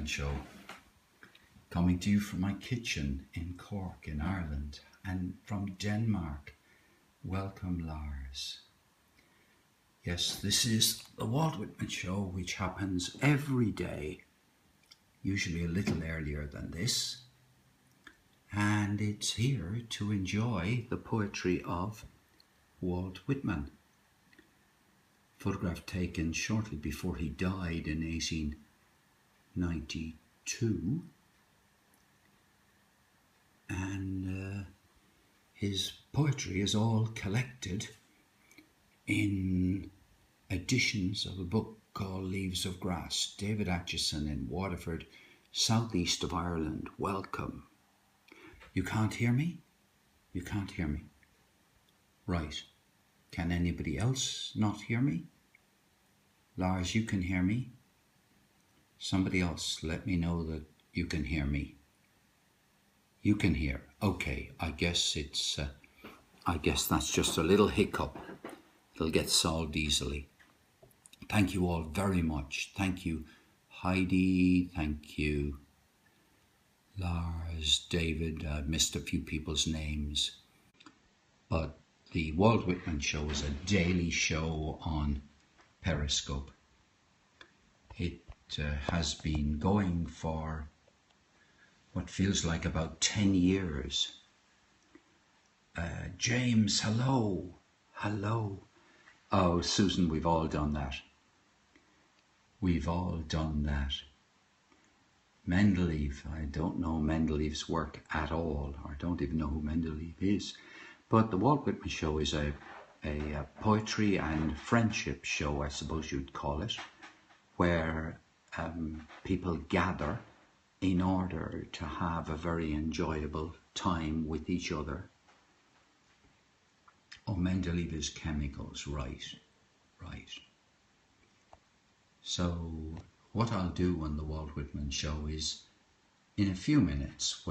Show, coming to you from my kitchen in Cork in Ireland, and from Denmark. Welcome, Lars. Yes, this is the Walt Whitman Show, which happens every day, usually a little earlier than this, and it's here to enjoy the poetry of Walt Whitman, photograph taken shortly before he died in 1892, and his poetry is all collected in editions of a book called Leaves of Grass. David Atchison in Waterford, southeast of Ireland. Welcome. You can't hear me? You can't hear me. Right. Can anybody else not hear me? Lars, you can hear me? Somebody else, let me know that you can hear me. You can hear. Okay, I guess that's just a little hiccup. It'll get solved easily. Thank you all very much. Thank you, Heidi. Thank you, Lars, David. I missed a few people's names. But the Walt Whitman Show is a daily show on Periscope. It has been going for what feels like about 10 years. James, hello. Hello. Oh, Susan, we've all done that. We've all done that. Mendeleev, I don't know Mendeleev's work at all. I don't even know who Mendeleev is. But the Walt Whitman Show is a poetry and friendship show, I suppose you'd call it, where people gather in order to have a very enjoyable time with each other. Oh, Mendeleev is chemicals, right. So what I'll do on the Walt Whitman Show is, in a few minutes,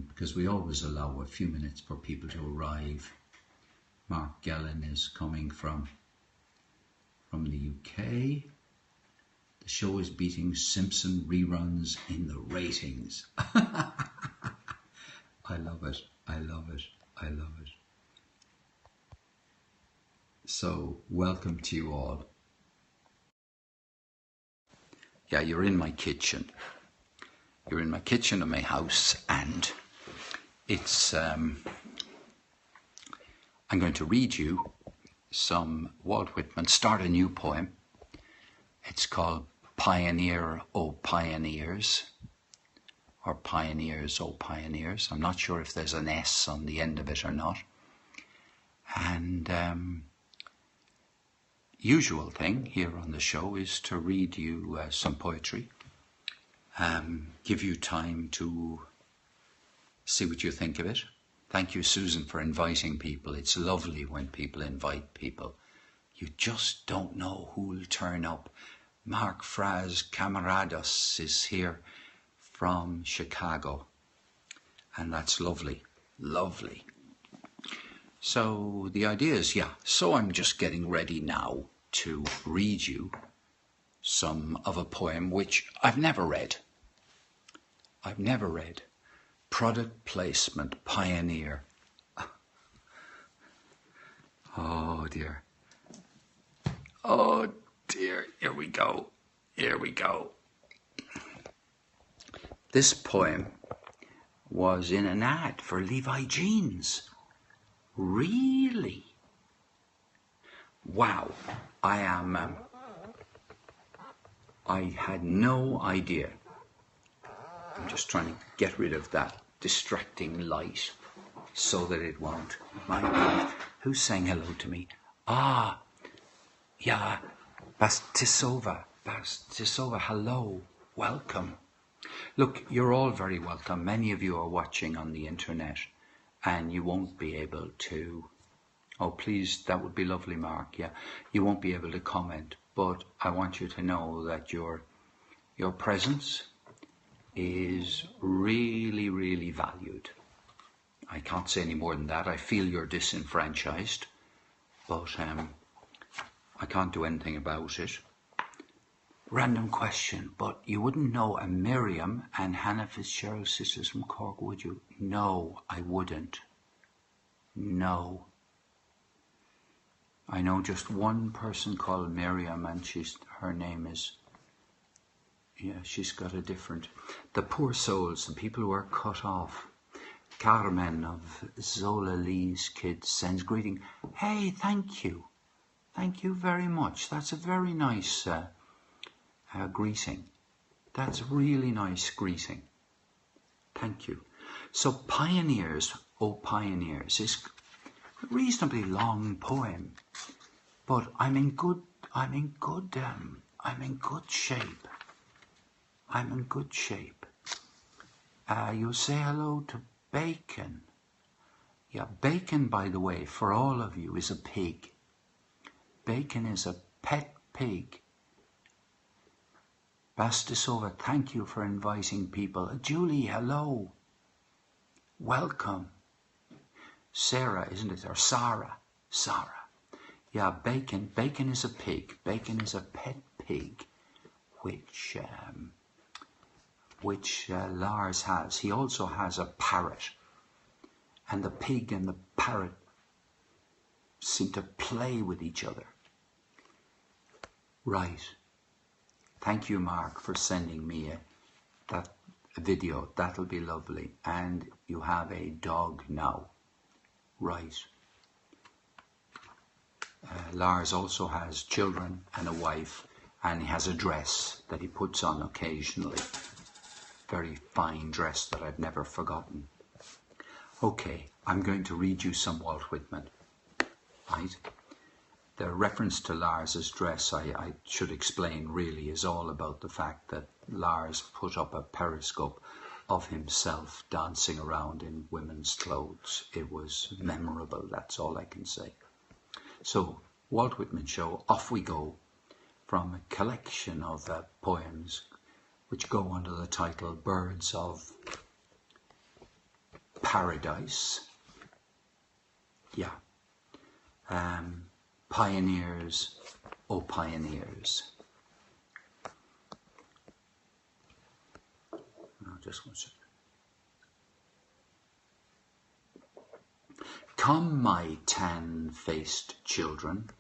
because we always allow a few minutes for people to arrive. Mark Gellin is coming from the UK. The show is beating Simpson reruns in the ratings. I love it. So, welcome to you all. Yeah, you're in my kitchen. You're in my kitchen of my house, and it's I'm going to read you some Walt Whitman, start a new poem. It's called Pioneer, O Pioneers, or Pioneers, O Pioneers. I'm not sure if there's an S on the end of it or not. And usual thing here on the show is to read you some poetry, give you time to see what you think of it. Thank you, Susan, for inviting people. It's lovely when people invite people. You just don't know who'll turn up. Mark Fraz Camarados is here from Chicago, and that's lovely. So the idea is, so I'm just getting ready now to read you some of a poem which I've never read. Product Placement Pioneer. Oh dear, here we go. This poem was in an ad for Levi jeans. Really? Wow, I had no idea. I'm just trying to get rid of that distracting light so that it won't. My God, who's saying hello to me? Yeah, Bastisova, hello, welcome. Look, you're all very welcome. Many of you are watching on the internet, and you won't be able to, oh please, that would be lovely, Mark, yeah. You won't be able to comment, but I want you to know that your presence is really, really valued. I can't say any more than that. I feel you're disenfranchised, but I can't do anything about it. Random question, but you wouldn't know a Miriam and Hannah Fitzgerald sisters from Cork, would you? No, I wouldn't. No. I know just one person called Miriam, and her name is, she's got a different. The poor souls, the people who are cut off. Carmen of Zola Lee's Kids sends greeting. Hey, thank you. Thank you very much. That's a very nice greeting. That's a really nice greeting. Thank you. So Pioneers, Oh Pioneers, is a reasonably long poem, but I'm in good shape. I'm in good shape. You'll say hello to Bacon. Yeah, Bacon, by the way, for all of you, is a pig. Bacon is a pet pig. Bastisova, thank you for inviting people. Julie, hello. Welcome. Sarah, isn't it? Or Sarah. Yeah, Bacon is a pig. Bacon is a pet pig, which Lars has. He also has a parrot. And the pig and the parrot seem to play with each other. Right. Thank you, Mark, for sending me that video. That'll be lovely. And you have a dog now. Right. Lars also has children and a wife, and he has a dress that he puts on occasionally. Very fine dress that I've never forgotten. Okay, I'm going to read you some Walt Whitman. Right? The reference to Lars's dress, I should explain, really is all about the fact that Lars put up a periscope of himself dancing around in women's clothes. It was memorable, that's all I can say. So, Walt Whitman Show, off we go from a collection of poems which go under the title Birds of Paradise. Yeah. Pioneers, oh Pioneers. Just one second. Come, my tan-faced children,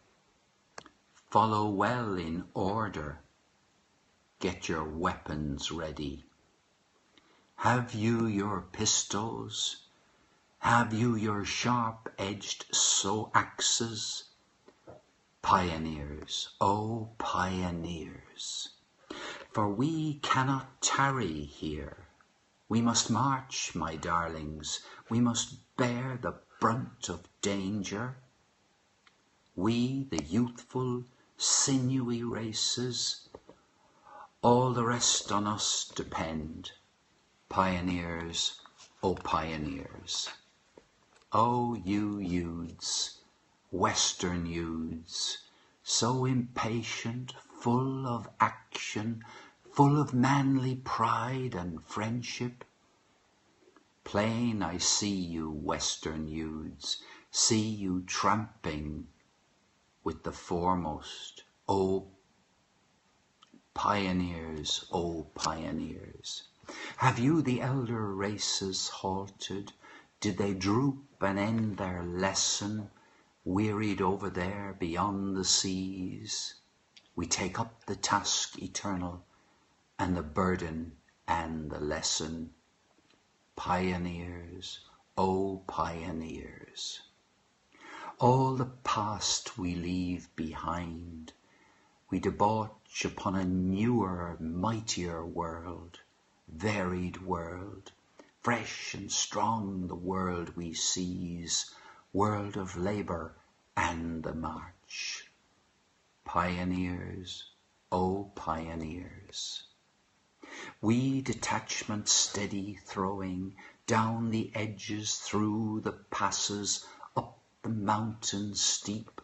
follow well in order, get your weapons ready. Have you your pistols? Have you your sharp-edged axes? Pioneers, oh pioneers, for we cannot tarry here. We must march, my darlings, we must bear the brunt of danger. We, the youthful, sinewy races, all the rest on us depend. Pioneers, oh pioneers. Oh, you youths, Western youths, so impatient, full of action, full of manly pride and friendship. Plain I see you, Western youths, see you tramping with the foremost. Oh, pioneers, oh pioneers. Have you the elder races halted? Did they droop and end their lesson, wearied over there beyond the seas? We take up the task eternal, and the burden and the lesson. Pioneers, oh pioneers. All the past we leave behind. We debauch upon a newer, mightier world, varied world. Fresh and strong the world we seize, world of labour and the march. Pioneers, oh pioneers. We detachment steady throwing, down the edges, through the passes, up the mountain steep,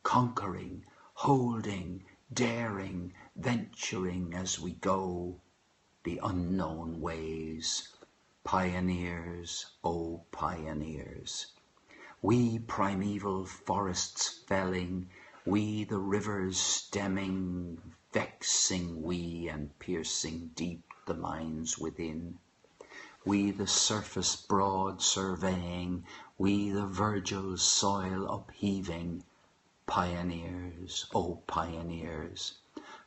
conquering, holding, daring, venturing as we go, the unknown ways. Pioneers, oh pioneers. We primeval forests felling, we the rivers stemming, vexing we and piercing deep the minds within. We the surface broad surveying, we the Virgil soil upheaving, pioneers, O pioneers.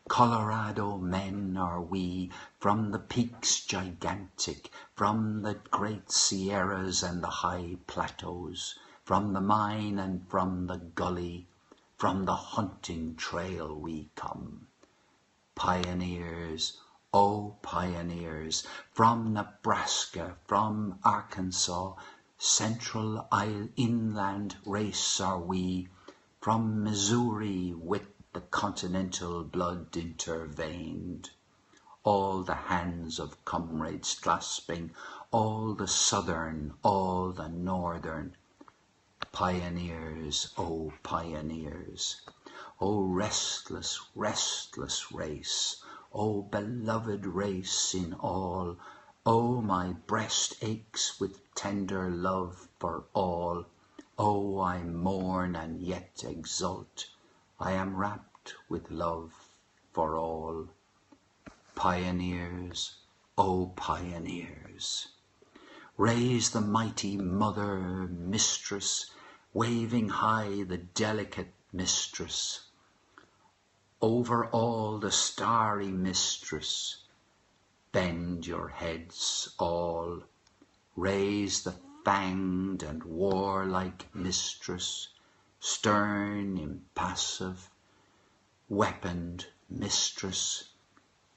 Colorado men are we, from the peaks gigantic, from the great Sierras and the high plateaus, from the mine and from the gully, from the hunting trail we come. Pioneers, O pioneers, from Nebraska, from Arkansas, central inland race are we, from Missouri with the continental blood intervened. All the hands of comrades clasping, all the southern, all the northern. Pioneers, O pioneers, O restless, restless race, O beloved race in all, O my breast aches with tender love for all, O I mourn and yet exult, I am rapt with love for all. Pioneers, O pioneers, raise the mighty mother mistress, waving high the delicate mistress, over all the starry mistress. Bend your heads all, raise the fanged and warlike mistress, stern, impassive, weaponed mistress.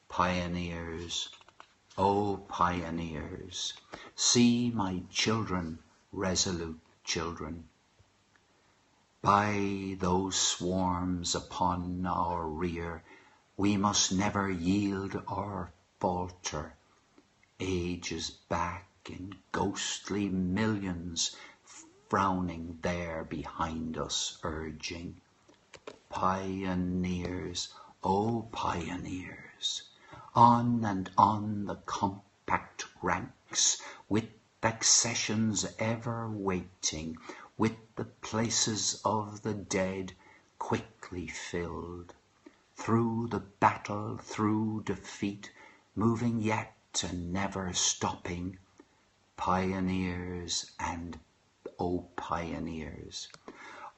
Pioneers, O pioneers, see my children, resolute children. By those swarms upon our rear, we must never yield or falter. Ages back in ghostly millions, frowning there behind us urging. Pioneers, O pioneers, on and on the compact ranks, with accessions ever waiting, with the places of the dead quickly filled. Through the battle, through defeat, moving yet and never stopping. Pioneers and O pioneers,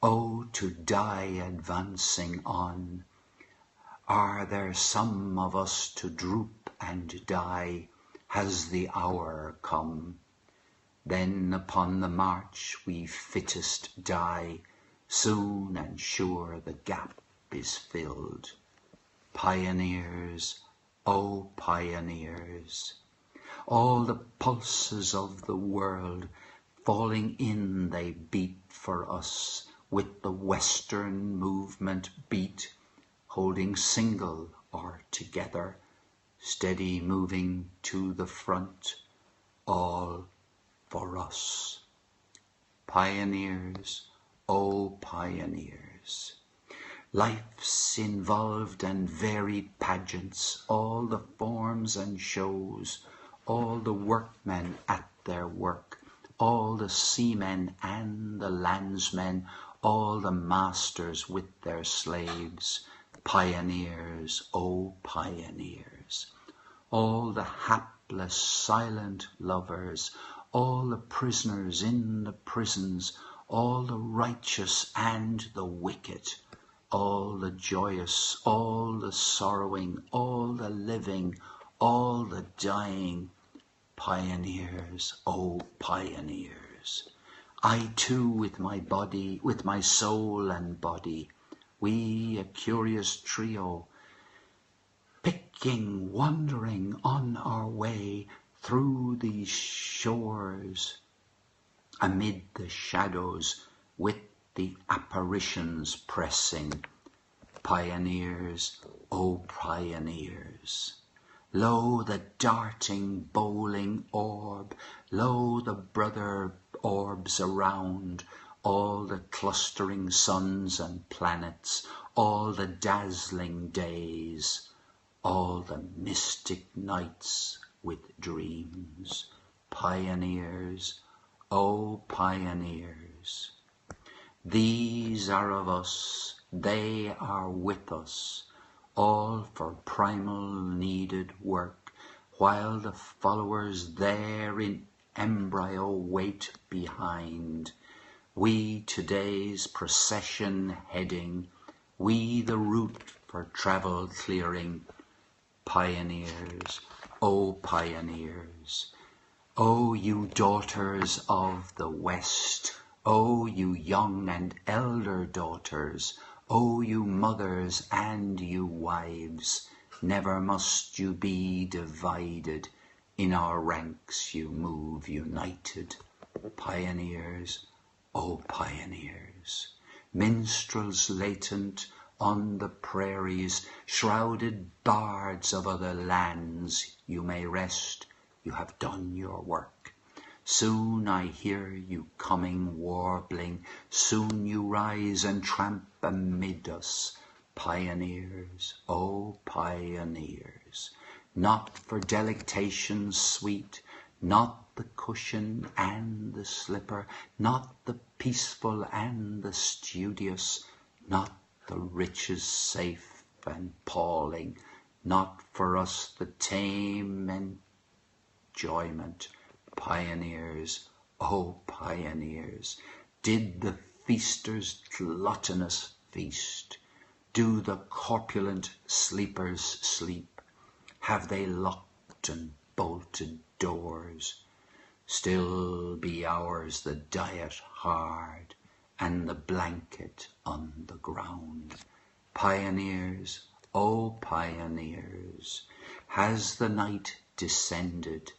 O to die advancing on. Are there some of us to droop and die? Has the hour come? Then upon the march we fittest die, soon and sure the gap is filled. Pioneers, O pioneers, all the pulses of the world falling in they beat for us, with the western movement beat, holding single or together, steady moving to the front, all for us. Pioneers, O pioneers, life's involved and varied pageants, all the forms and shows, all the workmen at their work, all the seamen and the landsmen, all the masters with their slaves. Pioneers, O pioneers, all the hapless silent lovers, all the prisoners in the prisons, all the righteous and the wicked, all the joyous, all the sorrowing, all the living, all the dying. Pioneers, O pioneers, I too with my body, with my soul and body, we a curious trio, picking, wandering on our way through these shores, amid the shadows, with the apparitions pressing. Pioneers, O pioneers, lo the darting bowling orb, lo the brother orbs around, all the clustering suns and planets, all the dazzling days, all the mystic nights with dreams. Pioneers, O pioneers, these are of us, they are with us, all for primal needed work, while the followers there in embryo wait behind. We today's procession heading, we the route for travel clearing. Pioneers, O pioneers, O you daughters of the West, O you young and elder daughters, O you mothers and you wives, never must you be divided, in our ranks you move united. Pioneers, O pioneers, minstrels latent on the prairies, shrouded bards of other lands, you may rest, you have done your work. Soon I hear you coming warbling, soon you rise and tramp amid us. Pioneers, O pioneers, not for delectation sweet, not the cushion and the slipper, not the peaceful and the studious, not the riches safe and palling, not for us the tame enjoyment. Pioneers, O pioneers, did the feasters gluttonous feast? Do the corpulent sleepers sleep? Have they locked and bolted doors? Still be ours the diet hard, and the blanket on the ground. Pioneers, O pioneers, has the night descended?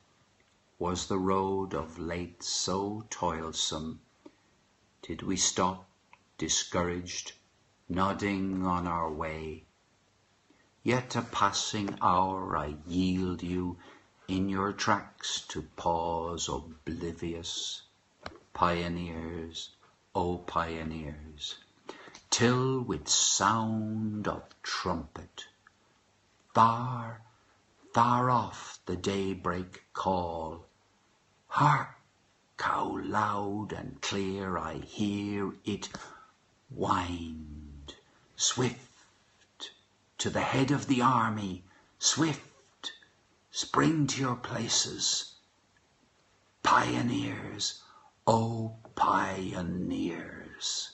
Was the road of late so toilsome? Did we stop, discouraged, nodding on our way? Yet a passing hour I yield you in your tracks to pause oblivious. Pioneers, O pioneers, till with sound of trumpet, far, far off the daybreak call, hark, how loud and clear I hear it wind, swift, to the head of the army, swift, spring to your places. Pioneers, O pioneers.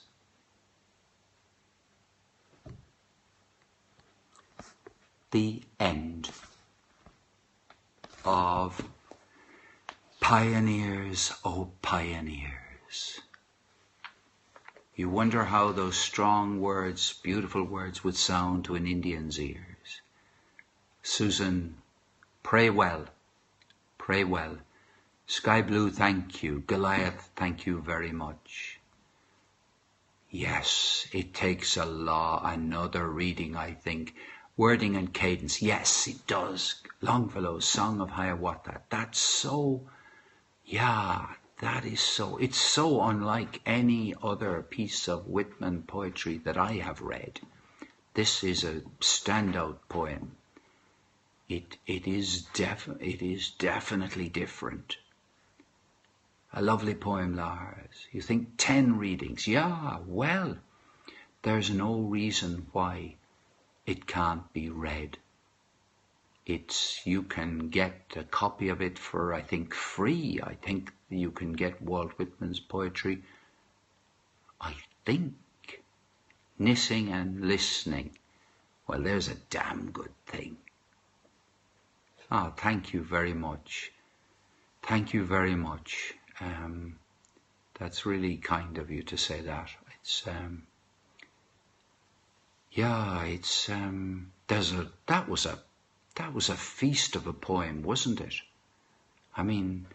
The end of Pioneers, O pioneers. You wonder how those strong words, beautiful words, would sound to an Indian's ears. Susan, pray well, pray well. Sky Blue, thank you. Goliath, thank you very much. Yes, it takes another reading, I think. Wording and cadence, yes, it does. Longfellow's Song of Hiawatha, that's so, that is so, it's so unlike any other piece of Whitman poetry that I have read. This is a standout poem. It is definitely different. A lovely poem, Lars. You think 10 readings? Yeah, well, there's no reason why it can't be read. You can get a copy of it for, I think, free. I think you can get Walt Whitman's poetry. I think knitting and listening. Well, there's a damn good thing. Oh, thank you very much. Thank you very much. That's really kind of you to say that. That was a feast of a poem, wasn't it? I mean,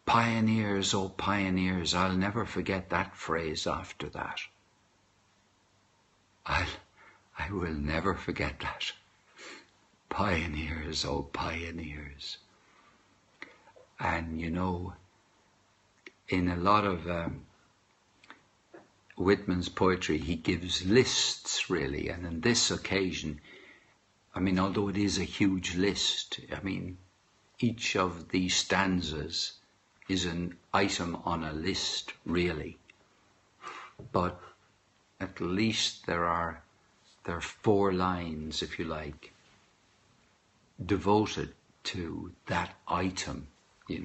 pioneers, oh pioneers, I'll never forget that phrase after that. I will never forget that. Pioneers, oh pioneers. And in a lot of Whitman's poetry, he gives lists, really, and on this occasion, although it is a huge list, each of these stanzas is an item on a list, really. But at least there are there are 4 lines, if you like, devoted to that item, he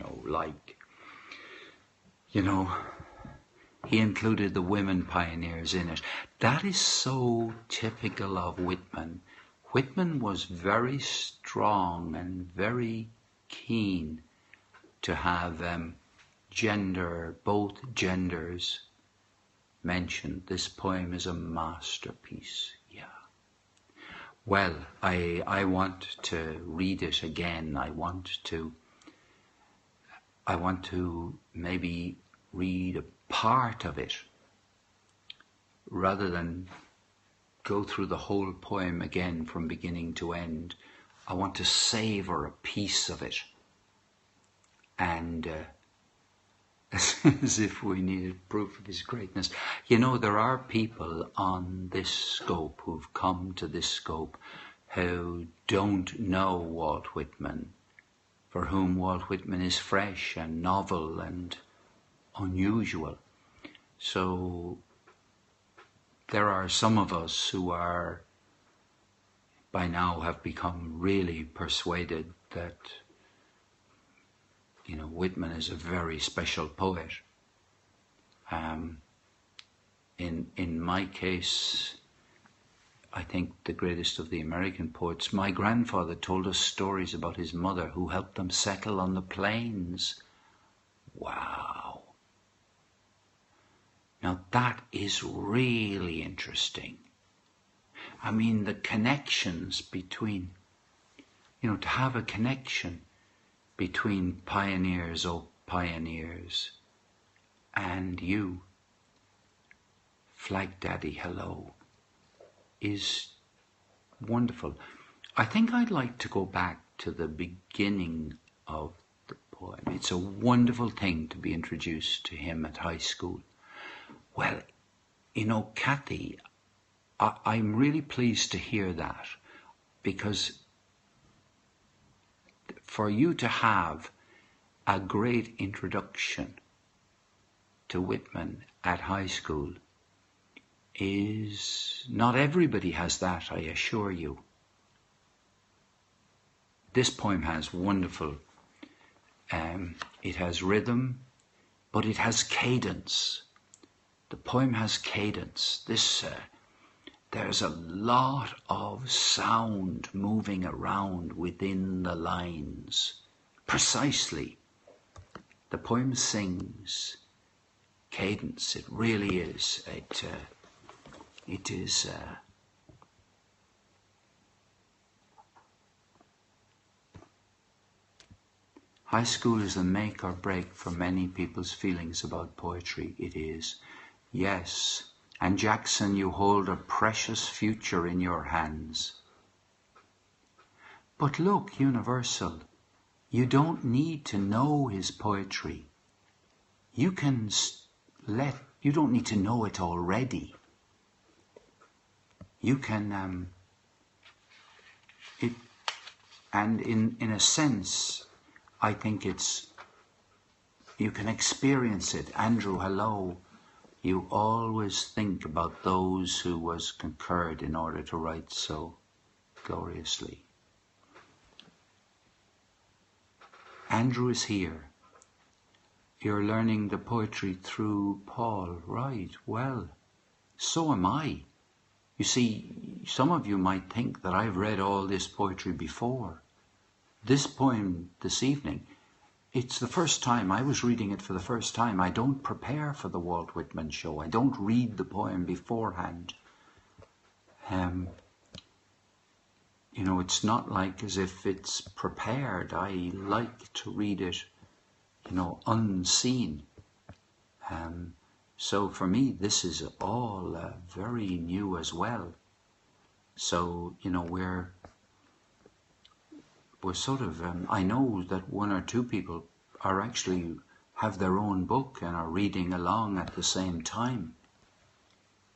included the women pioneers in it. That is so typical of Whitman. Whitman was very strong and very keen to have both genders mentioned. This poem is a masterpiece. Yeah. Well, I want to read it again. I want to maybe read a part of it rather than go through the whole poem again from beginning to end. I want to savor a piece of it, and as if we needed proof of his greatness. There are people on this scope who've come to this scope who don't know Walt Whitman, for whom Walt Whitman is fresh and novel and unusual. So there are some of us who are, by now, have become really persuaded that Whitman is a very special poet. In my case, I think the greatest of the American poets. My grandfather told us stories about his mother who helped them settle on the plains. Wow. Now that is really interesting. I mean, the connections between, to have a connection between pioneers and you, Flag Daddy, hello, is wonderful. I think I'd like to go back to the beginning of the poem. It's a wonderful thing to be introduced to him at high school. Well, Kathy, I'm really pleased to hear that, because for you to have a great introduction to Whitman at high school is, not everybody has that, I assure you. This poem has wonderful, it has rhythm, but it has cadence. The poem has cadence. There's a lot of sound moving around within the lines. Precisely. The poem sings cadence. It really is. It is. High school is the make or break for many people's feelings about poetry. It is. Yes. And Jackson, you hold a precious future in your hands. But look, Universal, you don't need to know his poetry. You don't need to know it already. You can, and in a sense, I think you can experience it. Andrew, hello. You always think about those who was concurred in order to write so gloriously. Andrew is here. You're learning the poetry through Paul, right? Well, so am I. You see, some of you might think that I've read all this poetry before. This poem this evening, it's the first time, I was reading it for the first time. I don't prepare for the Walt Whitman show. I don't read the poem beforehand. It's not like as if it's prepared. I like to read it, unseen. So for me, this is all very new as well. So, we're sort of, I know that 1 or 2 people are actually have their own book and are reading along at the same time.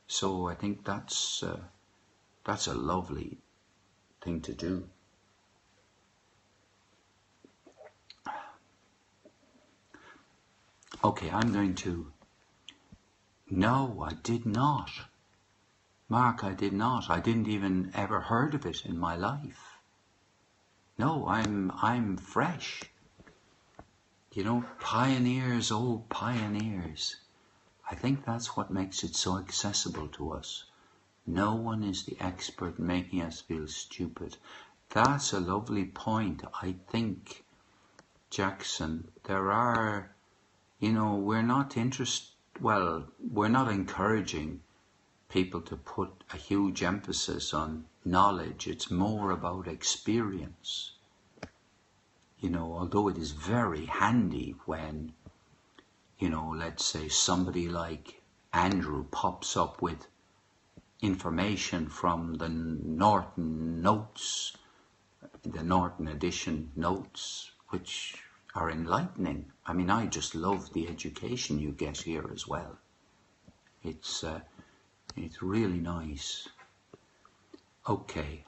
So I think that's a lovely thing to do. Okay, I'm going to... No, I did not. Mark, I did not. I didn't even ever heard of it in my life. No, I'm fresh. You know, pioneers, oh pioneers. I think that's what makes it so accessible to us. No one is the expert making us feel stupid. That's a lovely point. I think, Jackson, there are, you know, we're not encouraging people to put a huge emphasis on knowledge. It's more about experience. You know, although it is very handy when, you know, let's say somebody like Andrew pops up with information from the Norton notes, the Norton edition notes, which are enlightening. I mean, I just love the education you get here as well. It's really nice. Okay,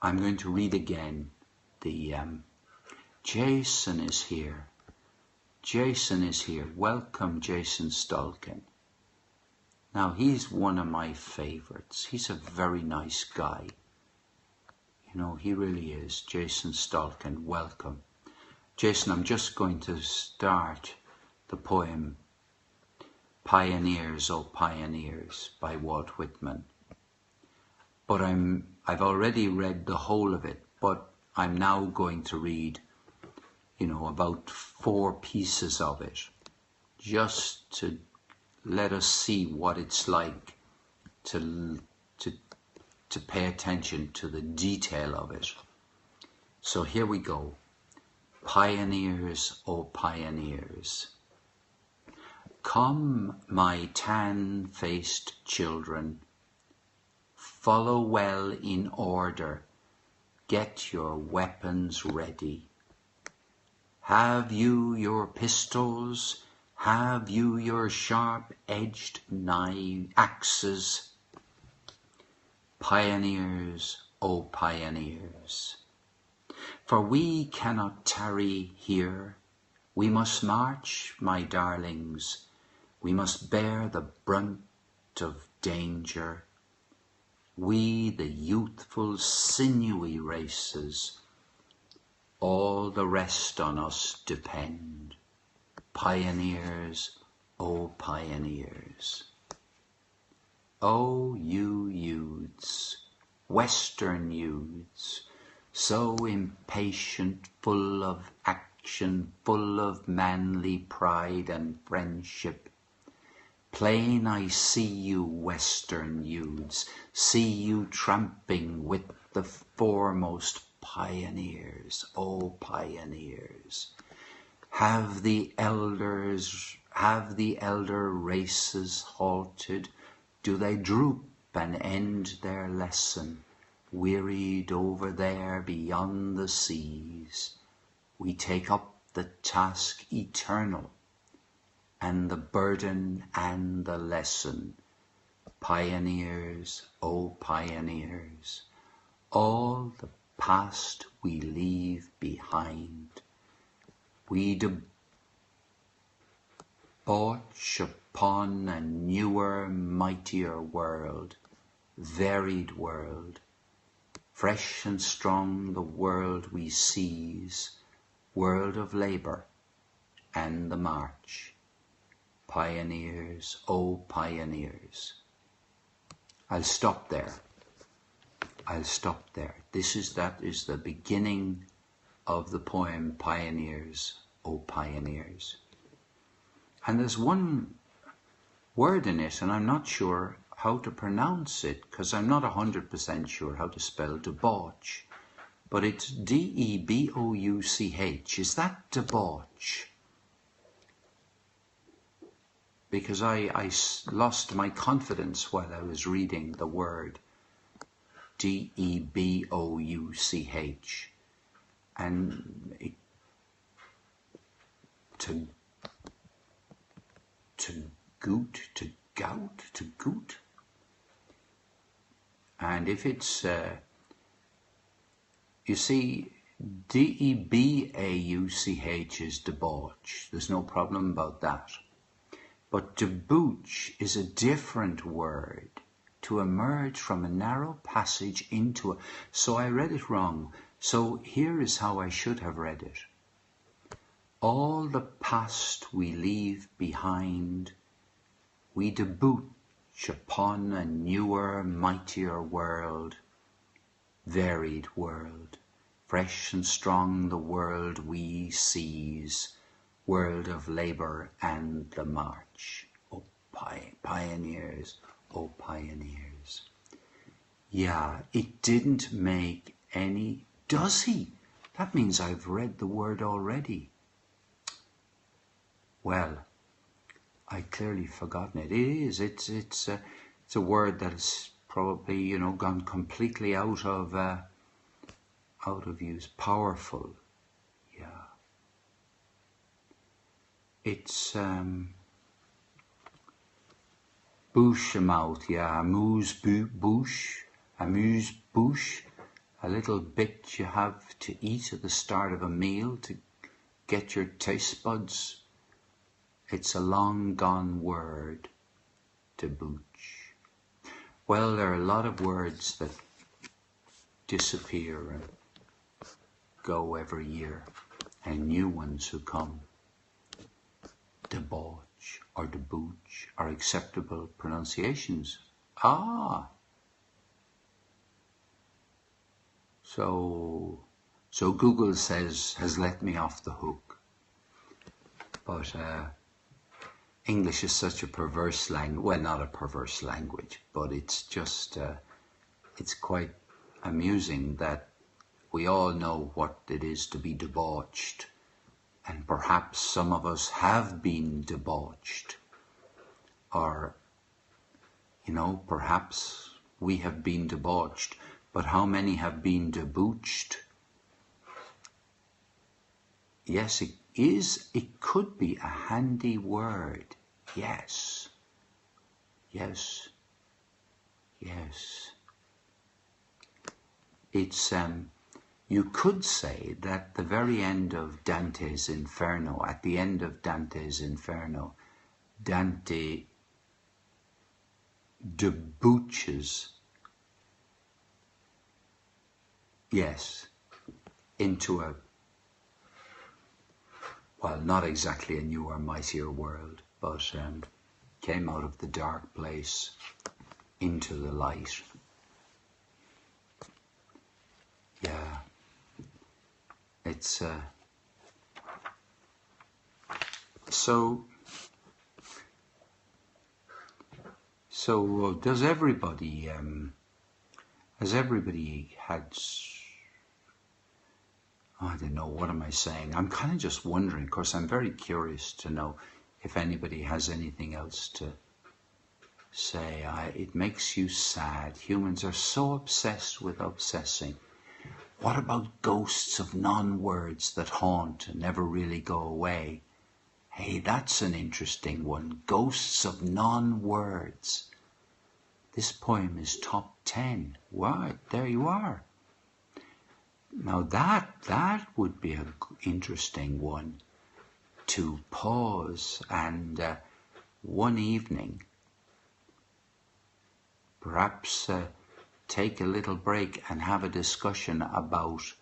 I'm going to read again. The Jason is here. Jason is here. Welcome, Jason Stolkin. Now, he's one of my favorites. He's a very nice guy. You know, he really is. Jason Stolkin, welcome. Jason, I'm just going to start the poem Pioneers, Oh Pioneers by Walt Whitman. But I've already read the whole of it, but I'm now going to read, you know, about 4 pieces of it, just to let us see what it's like to pay attention to the detail of it. So here we go. Pioneers, oh pioneers. Come, my tan-faced children, follow well in order, get your weapons ready. Have you your pistols? Have you your sharp-edged axes? Pioneers, oh pioneers. For we cannot tarry here. We must march, my darlings. We must bear the brunt of danger. We, the youthful, sinewy races, all the rest on us depend. Pioneers, oh pioneers. Oh, you youths, Western youths, so impatient, full of action, full of manly pride and friendship. Plain I see you, Western youths, see you tramping with the foremost pioneers, oh pioneers. Have the elder races halted? Do they droop and end their lesson, wearied over there beyond the seas? We take up the task eternal, and the burden and the lesson. Pioneers, oh pioneers, all the past we leave behind. We debauch upon a newer, mightier world, varied world. Fresh and strong the world we seize, world of labour and the march. Pioneers, oh pioneers. I'll stop there. That is the beginning of the poem Pioneers, oh pioneers. And there's one word in it, and I'm not sure how to pronounce it, because I'm not 100% sure how to spell debauch. But it's D-E-B-O-U-C-H. Is that debauch? Because I lost my confidence while I was reading the word D-E-B-O-U-C-H. And to gout. And if it's, you see, D-E-B-A-U-C-H is debauch. There's no problem about that. But debauch is a different word. to emerge from a narrow passage into a... So I read it wrong. So here is how I should have read it. All the past we leave behind, we debouch upon a newer, mightier world, varied world, fresh and strong the world we seize, world of labour and the march. Oh, pioneers, oh, pioneers. Yeah, it didn't make any... Does he? That means I've read the word already. Well, I'd clearly forgotten it. It is. It's a word that has probably, gone completely out of use. Powerful. Yeah. It's bouche mouth. Yeah. Amuse-bouche. A little bit you have to eat at the start of a meal to get your taste buds. It's a long gone word, debouch. Well, there are a lot of words that disappear and go every year, and new ones who come. Debauch or debouch are acceptable pronunciations. Ah! So Google says, has let me off the hook. But English is such a perverse language. Well, not a perverse language, but it's just, it's quite amusing that we all know what it is to be debauched. And perhaps some of us have been debauched. Or, perhaps we have been debauched. But how many have been debauched? Yes, it could be a handy word. Yes. Yes. Yes. It's, you could say that the very end of Dante's Inferno, at the end of Dante's Inferno, Dante debouches, yes, into a, well, not exactly a newer, mightier world, but came out of the dark place into the light. Yeah, it's so does everybody has everybody had, I don't know, what am I saying? I'm kind of just wondering, of course I'm very curious to know if anybody has anything else to say. It makes you sad. Humans are so obsessed with obsessing. What about ghosts of non-words that haunt and never really go away? Hey, that's an interesting one. Ghosts of non-words. This poem is top 10. Right, there you are. Now that would be an interesting one to pause and one evening perhaps take a little break and have a discussion about,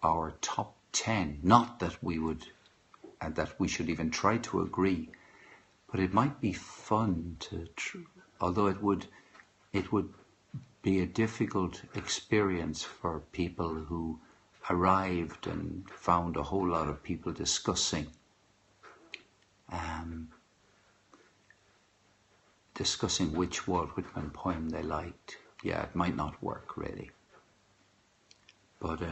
our top 10. Not that we would, that we should even try to agree, but it might be fun to, although it would be a difficult experience for people who arrived and found a whole lot of people discussing which Walt Whitman poem they liked. Yeah, it might not work really. But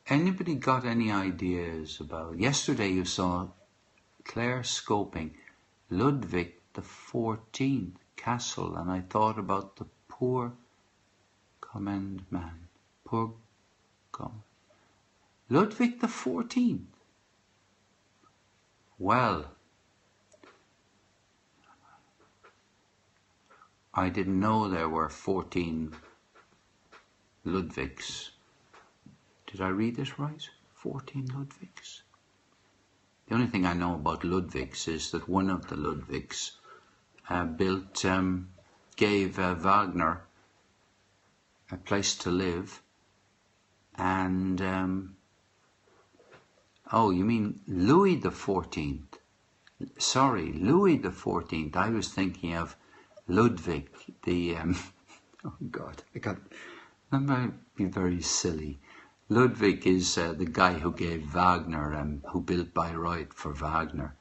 anybody got any ideas about, yesterday you saw Claire scoping Ludwig the 14th castle, and I thought about the poor command man. Ludwig the 14th. Well, I didn't know there were 14 Ludwigs. Did I read this right? 14 Ludwigs. The only thing I know about Ludwigs is that one of the Ludwigs gave Wagner a place to live, and oh, you mean Louis the 14th? Sorry, Louis the 14th. I was thinking of Ludwig the oh God, that might be very silly. Ludwig is the guy who gave Wagner, who built Bayreuth for Wagner,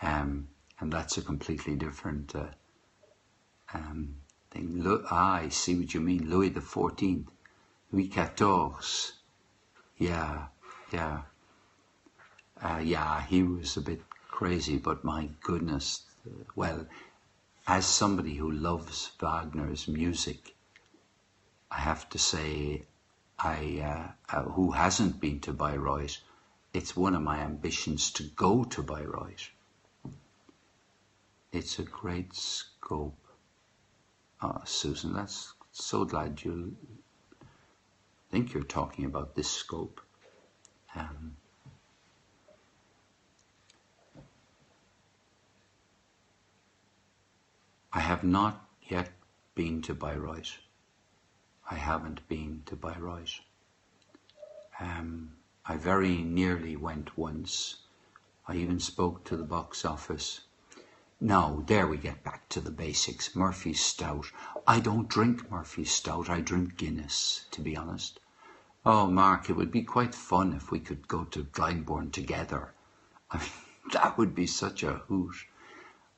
and that's a completely different thing. I see what you mean. Louis the 14th, Louis XIV. Yeah. He was a bit crazy, but my goodness. Well, as somebody who loves Wagner's music, I have to say, who hasn't been to Bayreuth, it's one of my ambitions to go to Bayreuth. It's a great scope. Oh, Susan, that's so glad you think you're talking about this scope. I have not yet been to Bayreuth. I haven't been to Bayreuth. I very nearly went once. I even spoke to the box office. Now, there we get back to the basics. Murphy's Stout. I don't drink Murphy's Stout. I drink Guinness, to be honest. Oh, Mark, it would be quite fun if we could go to Glyndebourne together. I mean, that would be such a hoot.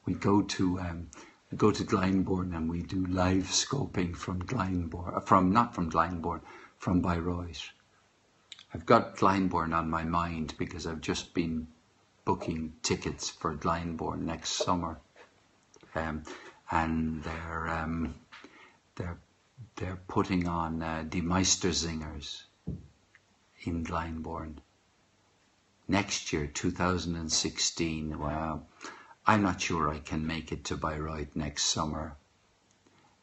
We go to Glyndebourne and we do live scoping from Glyndebourne, from Bayreuth. I've got Glyndebourne on my mind because I've just been booking tickets for Glyndebourne next summer, and they're putting on Die Meistersingers in Glyndebourne next year, 2016. Wow. I'm not sure I can make it to Bayreuth next summer.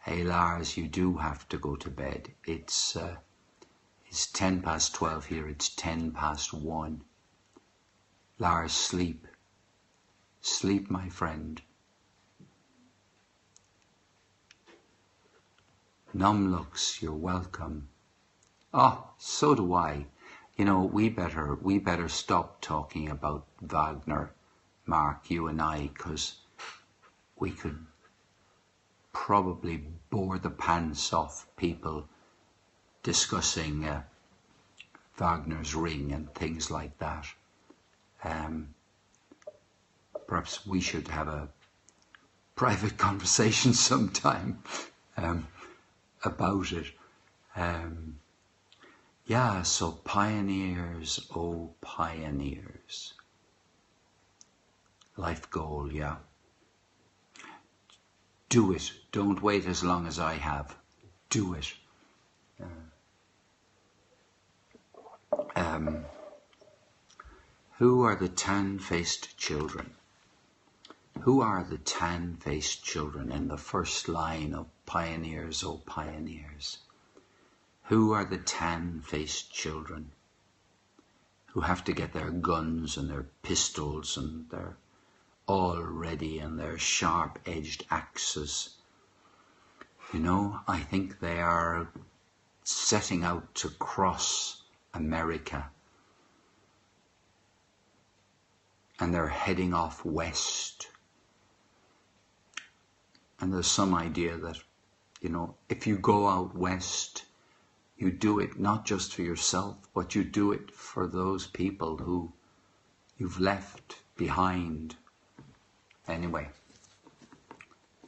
Hey Lars, you do have to go to bed. It's 10 past 12 here. It's 10 past 1. Lars, sleep. Sleep, my friend. Numlux, you're welcome. Oh, so do I. You know, we better stop talking about Wagner, Mark, you and I, because we could probably bore the pants off people discussing Wagner's Ring and things like that. Perhaps we should have a private conversation sometime about it. Yeah, so pioneers, oh pioneers. Life goal, yeah. Do it. Don't wait as long as I have. Do it. Who are the tan-faced children? Who are the tan-faced children in the first line of Pioneers, oh pioneers? Who are the tan-faced children who have to get their guns and their pistols and their all ready and their sharp-edged axes? You know, I think they are setting out to cross America, and they're heading off west. And there's some idea that, you know, if you go out west, you do it not just for yourself, but you do it for those people who you've left behind. Anyway,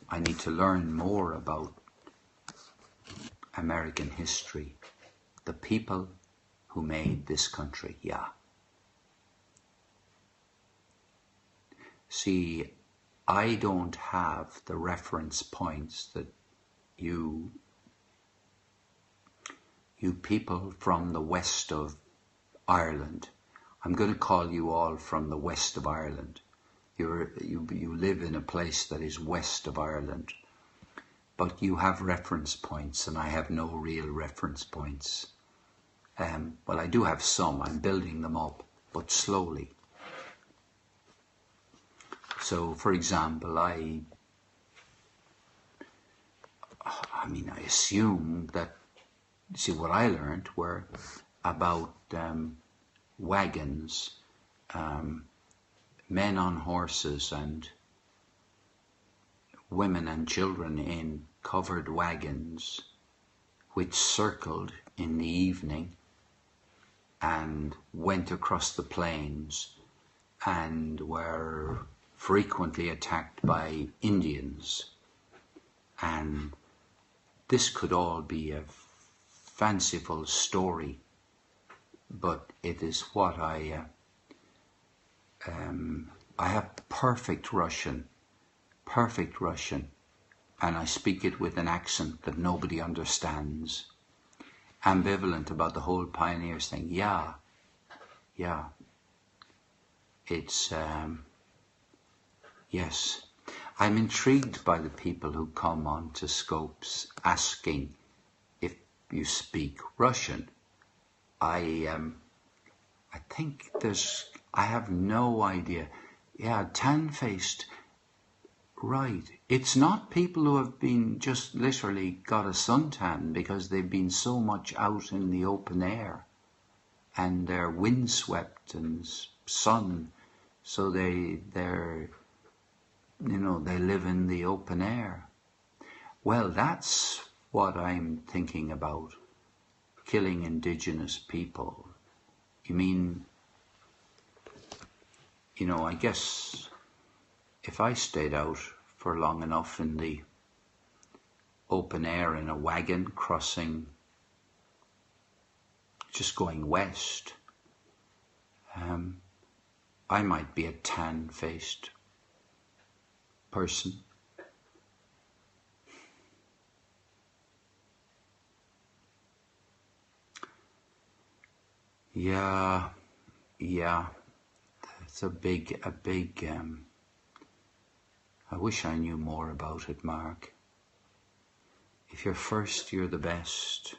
I need to learn more about American history, the people who made this country, yeah. See, I don't have the reference points that you people from the west of Ireland, I'm going to call you all from the west of Ireland. You live in a place that is west of Ireland, but you have reference points and I have no real reference points. Well, I do have some. I'm building them up, but slowly. So, for example, I assume that, see, what I learned were about wagons, men on horses and women and children in covered wagons, which circled in the evening and went across the plains and were frequently attacked by Indians. And this could all be a fanciful story, but it is what I have perfect Russian, and I speak it with an accent that nobody understands. Ambivalent about the whole pioneers thing. Yeah. It's, yes. I'm intrigued by the people who come on to Scopes asking if you speak Russian. I think I have no idea. Yeah, tan-faced, right. It's not people who have been just literally got a suntan because they've been so much out in the open air and they're windswept and sun, so they're they live in the open air. Well, that's what I'm thinking about, killing indigenous people. You mean, I guess if I stayed out for long enough in the open air in a wagon crossing, just going west, I might be a tan-faced person. Yeah, it's a big, I wish I knew more about it, Mark. If you're first, you're the best.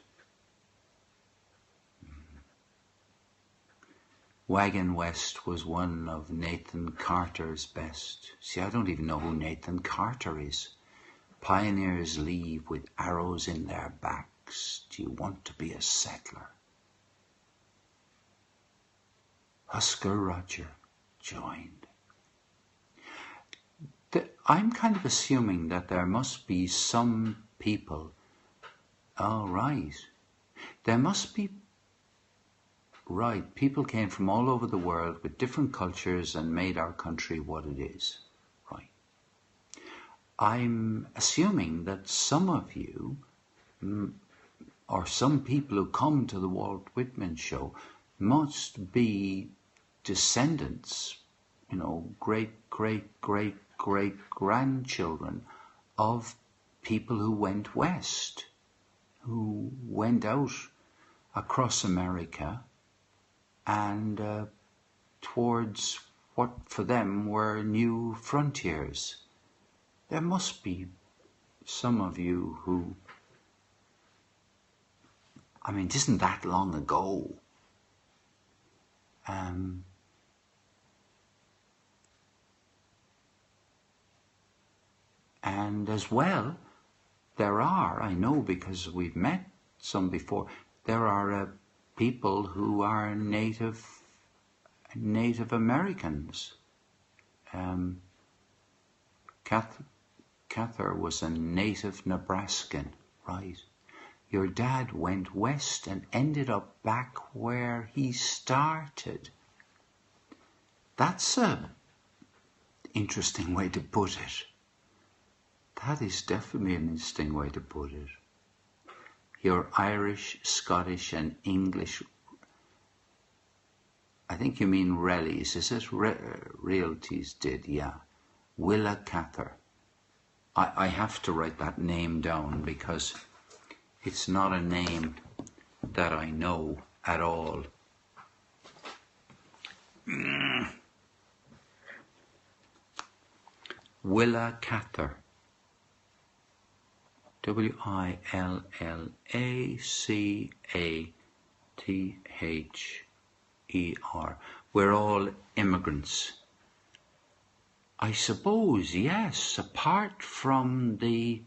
Wagon West was one of Nathan Carter's best. See, I don't even know who Nathan Carter is. Pioneers leave with arrows in their backs. Do you want to be a settler? Husker Roger joined. I'm kind of assuming that there must be some people. Oh, right. There must be. Right, people came from all over the world with different cultures and made our country what it is. Right. I'm assuming that some of you, or some people who come to the Walt Whitman show, must be descendants, great-great-great-great-grandchildren of people who went west, who went out across America and towards what for them were new frontiers. There must be some of you who, it isn't that long ago. And as well, there are, I know because we've met some before, there are people who are Native Americans. Cather was a native Nebraskan, right? Your dad went west and ended up back where he started. That's a interesting way to put it. That is definitely an interesting way to put it. You're Irish, Scottish and English. I think you mean Rellies. Is it Realties did, yeah. Willa Cather. I have to write that name down because it's not a name that I know at all. Willa Cather. T-H-E-R. We're all immigrants. I suppose, yes, apart from the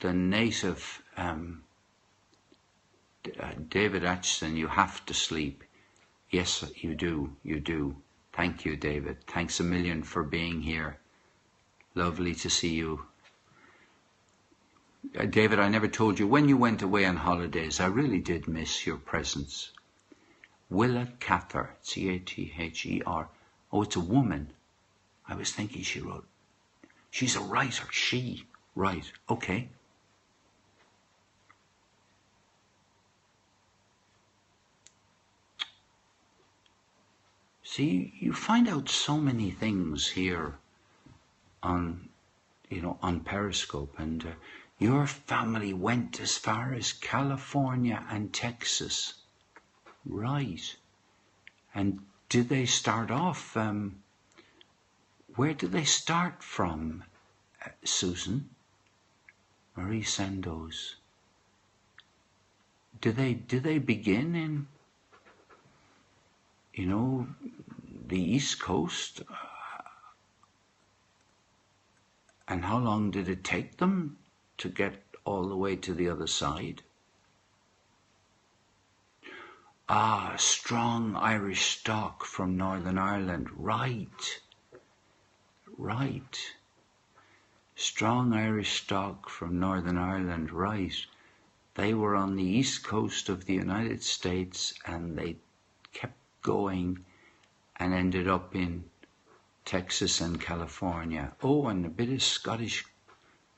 native David Atchison, you have to sleep. Yes, you do. Thank you, David. Thanks a million for being here. Lovely to see you. David, I never told you, when you went away on holidays, I really did miss your presence. Willa Cather, C-A-T-H-E-R. Oh, it's a woman. I was thinking she wrote. She's a writer, she. Right, okay. See, you find out so many things here on Periscope, and your family went as far as California and Texas. Right. And did they start off, where did they start from, Susan? Marie Sandoz. Do they begin in, the East Coast? And how long did it take them to get all the way to the other side? Ah, strong Irish stock from Northern Ireland. Right. Strong Irish stock from Northern Ireland. Right. They were on the east coast of the United States, and they kept going and ended up in Texas and California. Oh, and a bit of Scottish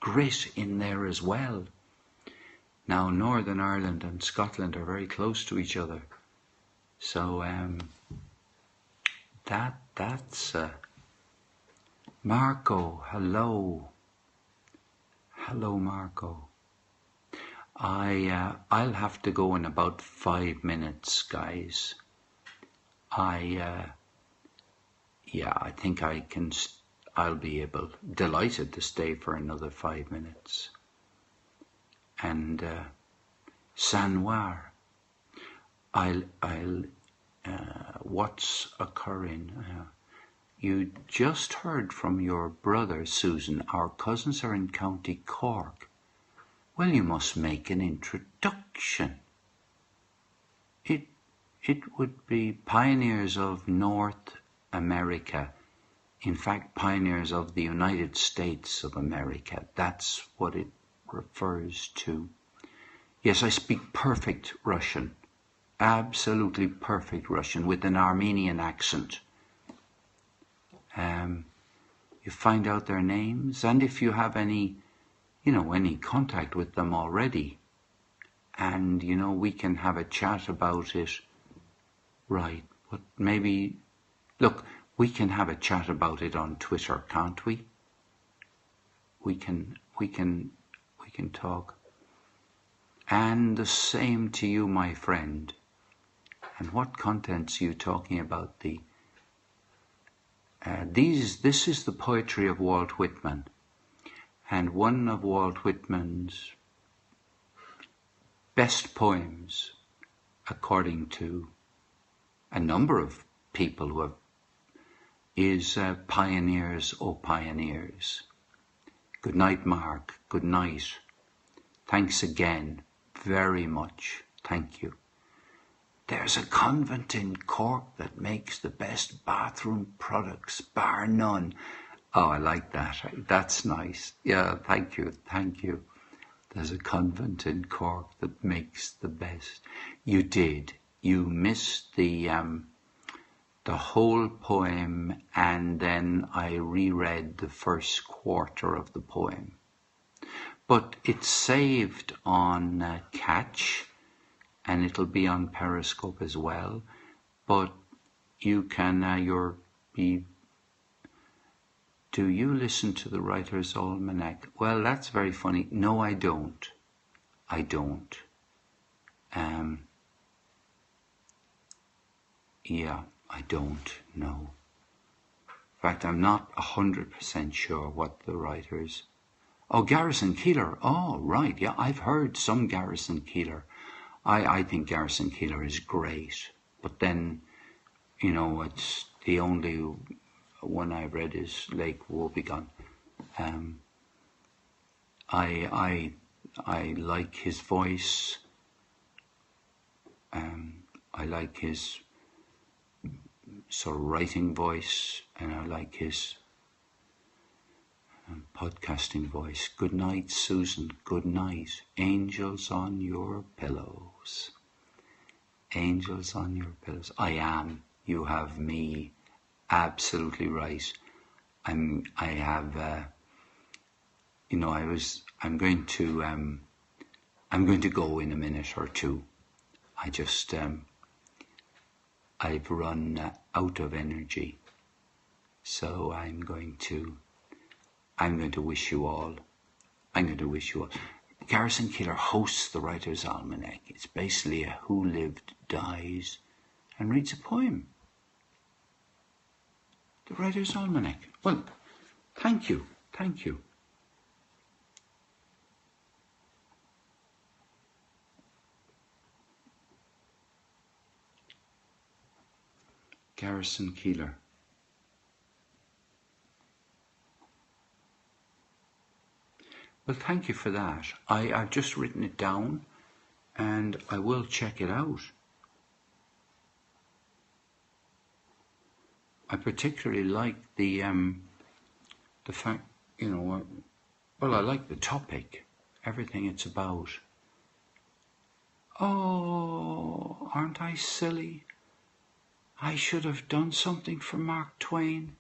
grit in there as well. Now, Northern Ireland and Scotland are very close to each other. So, that's Marco. Hello. Hello, Marco. I'll have to go in about 5 minutes, guys. I think I'll be delighted to stay for another 5 minutes. And Sanoir, what's occurring? You just heard from your brother, Susan. Our cousins are in County Cork. Well, you must make an introduction. It would be pioneers of North America. In fact, pioneers of the United States of America. That's what it refers to. Yes, I speak perfect Russian. Absolutely perfect Russian with an Armenian accent. You find out their names, and if you have any contact with them already, and, we can have a chat about it. Right, but maybe, look, we can have a chat about it on Twitter, can't we? We can talk. And the same to you, my friend. And what contents are you talking about? This is the poetry of Walt Whitman. And one of Walt Whitman's best poems, according to a number of people who have, is Pioneers, O Pioneers. Good night, Mark. Good night. Thanks again. Very much. Thank you. There's a convent in Cork that makes the best bathroom products, bar none. Oh, I like that. That's nice. Yeah, thank you. There's a convent in Cork that makes the best. You did. You missed the whole poem, and then I reread the first quarter of the poem. But it's saved on Catch, and it'll be on Periscope as well. But you can, do you listen to the Writer's Almanac? Well, that's very funny. No, I don't. Yeah, I don't know. In fact, I'm not 100% sure what the Writer's Oh, Garrison Keillor. Oh, right. Yeah, I've heard some Garrison Keillor. I think Garrison Keillor is great. But then, it's the only one I've read is Lake Wobegon. I like his voice. I like his sort of writing voice, and I like his podcasting voice. Good night, Susan. Good night. Angels on your pillows. Angels on your pillows. I am. You have me. Absolutely right. I'm going to go in a minute or two. I've run out of energy. So I'm going to wish you all. Garrison Keillor hosts the Writer's Almanac. It's basically a who lived, dies, and reads a poem. The Writer's Almanac. Well, thank you. Garrison Keillor. Well, thank you for that. I've just written it down, and I will check it out. I particularly like the fact, well, I like the topic, everything it's about. Oh, aren't I silly? I should have done something for Mark Twain.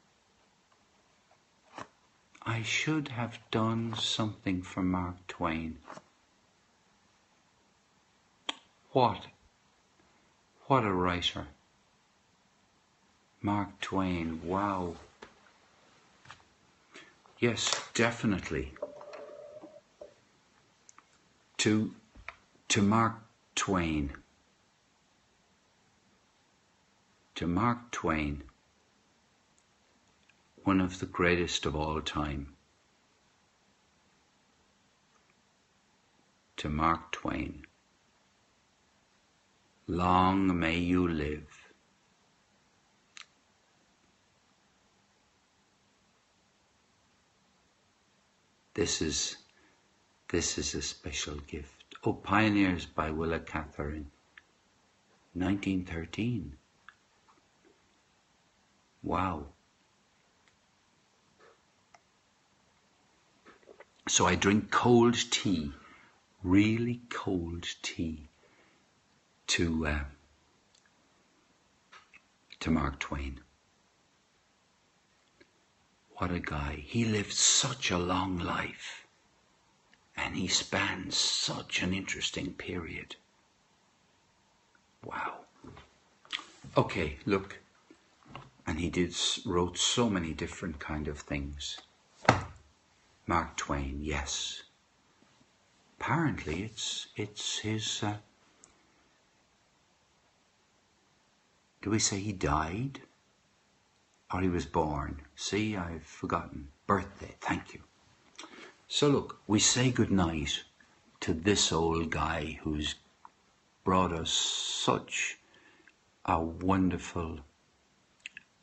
I should have done something for Mark Twain. What a writer. Mark Twain, wow. Yes, definitely. To Mark Twain. To Mark Twain, one of the greatest of all time. To Mark Twain, long may you live. This is a special gift. Oh, Pioneers by Willa Catherine, 1913. Wow. So I drink cold tea, really cold tea, to Mark Twain. What a guy. He lived such a long life, and he spans such an interesting period. Wow. Okay, look. And he wrote so many different kind of things. Mark Twain, yes. Apparently it's his, do we say he died? Or he was born? See, I've forgotten. Birthday, thank you. So look, we say goodnight to this old guy who's brought us such a wonderful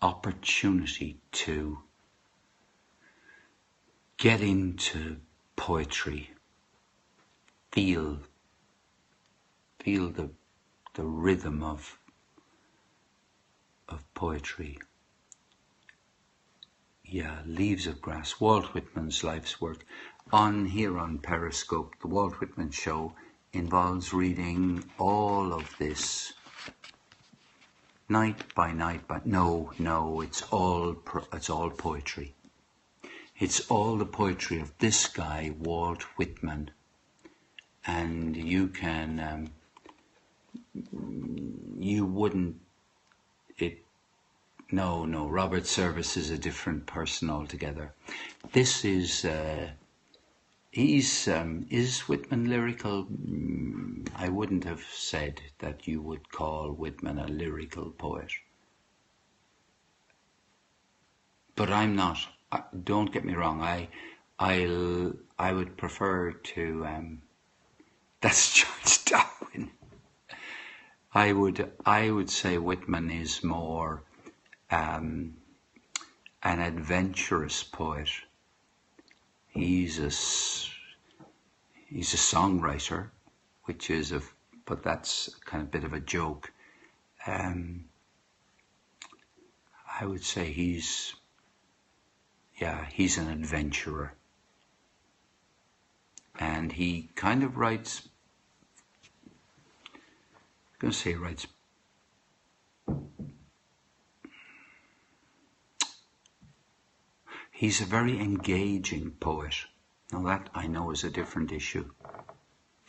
opportunity to get into poetry, feel the rhythm of poetry. Yeah, Leaves of Grass, Walt Whitman's life's work. Here on Periscope, the Walt Whitman Show involves reading all of this night by night, but no, it's all poetry. It's all the poetry of this guy, Walt Whitman, and you can, you wouldn't, no, Robert Service is a different person altogether. This is, is Whitman lyrical? I wouldn't have said that you would call Whitman a lyrical poet. But I'm not, don't get me wrong, I would prefer to. That's Charles Darwin. I would say Whitman is more an adventurous poet. He's a songwriter, which is but that's kind of a bit of a joke. I would say he's an adventurer, and he kind of writes. I'm going to say he writes. He's a very engaging poet. Now that I know is a different issue.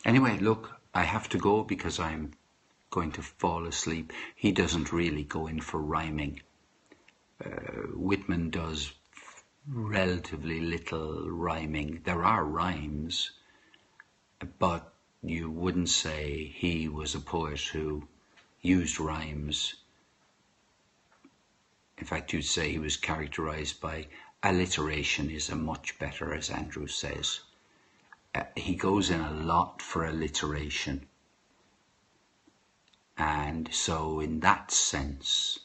Anyway, look, I have to go because I'm going to fall asleep. He doesn't really go in for rhyming. Whitman does relatively little rhyming. There are rhymes, but you wouldn't say he was a poet who used rhymes. In fact, you'd say he was characterized by alliteration is a much better, as Andrew says. He goes in a lot for alliteration. And so in that sense,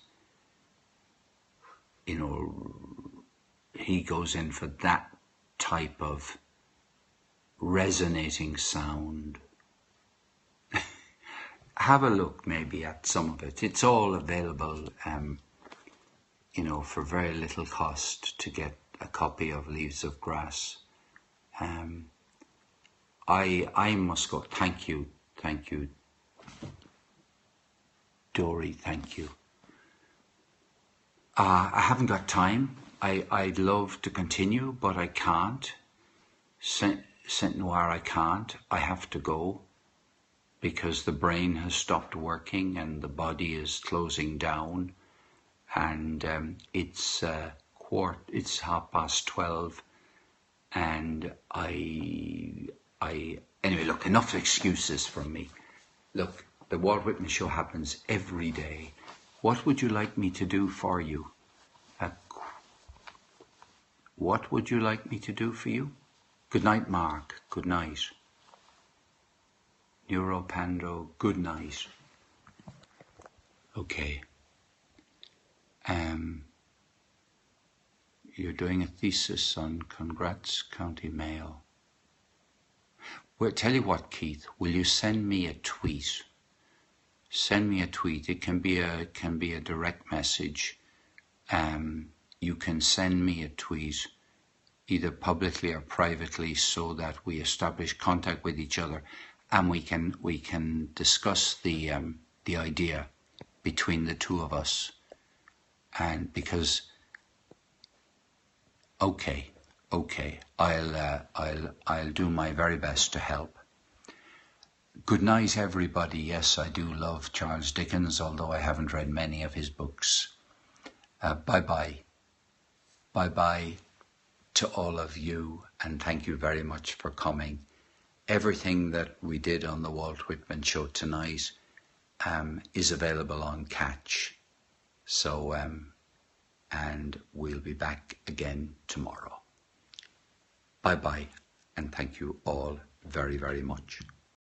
he goes in for that type of resonating sound. Have a look maybe at some of it. It's all available, for very little cost to get a copy of Leaves of Grass. I must go. Thank you, Dory. Thank you. I haven't got time. I'd love to continue, but I can't. Saint Noir, I can't. I have to go because the brain has stopped working and the body is closing down, and it's 12:30, and anyway. Look, enough excuses from me. Look, the Walt Whitman show happens every day. What would you like me to do for you? What would you like me to do for you? Good night, Mark. Good night. Neuropando, good night. Okay. You're doing a thesis on Congrats County Mayo. Well, tell you what, Keith, will you send me a tweet? Send me a tweet. It can be a direct message. You can send me a tweet, either publicly or privately, so that we establish contact with each other, and we can discuss the idea between the two of us. And because, okay, I'll do my very best to help. Good night, everybody. Yes, I do love Charles Dickens, although I haven't read many of his books. Bye-bye. Bye-bye to all of you, and thank you very much for coming. Everything that we did on the Walt Whitman show tonight is available on Catch. So, and we'll be back again tomorrow. Bye-bye, and thank you all very, very much.